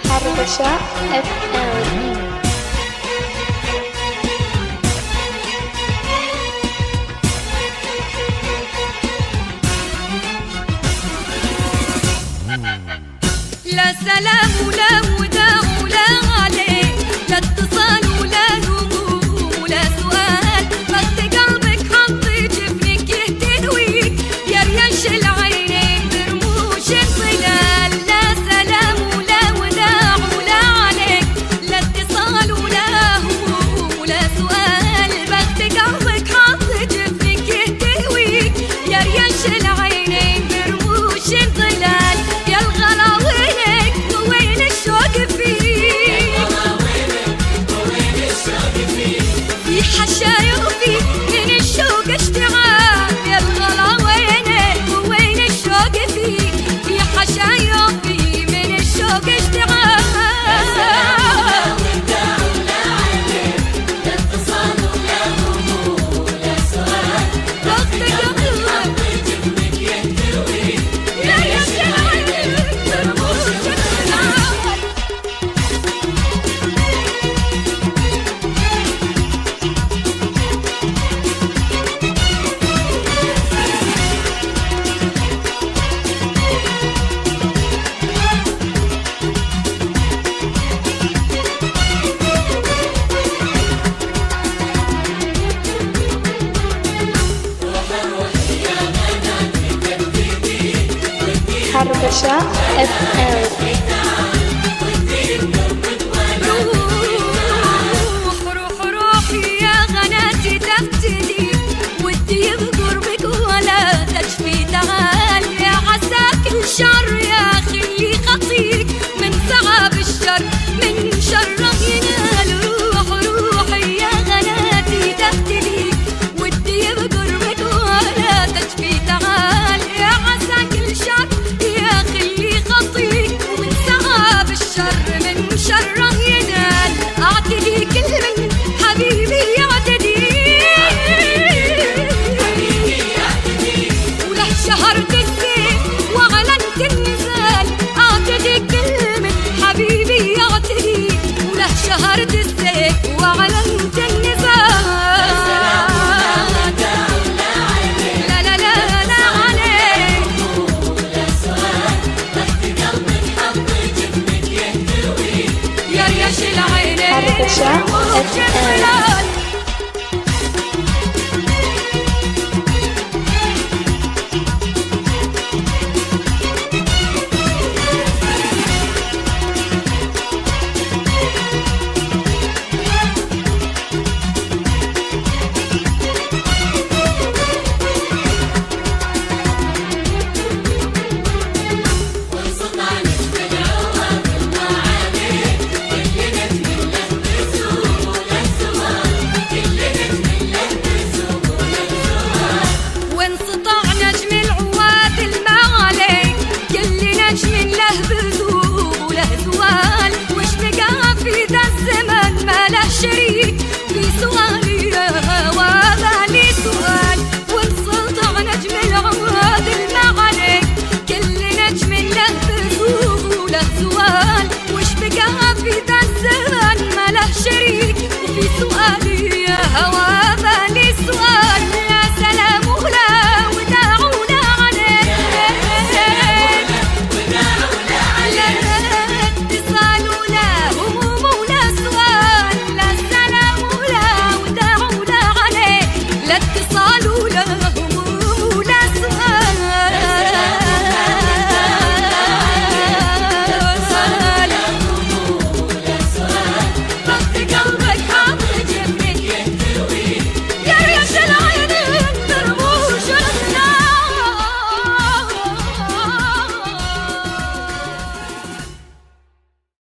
حربشة اف ام. لا سلام ولا وداع ولا عليه، لا اتصال ولا هموم ولا سؤال، بس قلبك حط جفنك يهتويك يا ريش العينين برموش الظلال. لا سلام ولا وداع ولا عليك، لا اتصال ولا هموم ولا سؤال، بس قلبك حط جفنك يهتويك يا ريش العينين برموش الظلال. يا الغلا وينك وين الشوق فيك، في حشايا وفيك من الشوق اشتعال. يا الغلا وينك وين الشوق فيك، في حشايا وفيك من الشوق اشتعال. حربشة اف ام.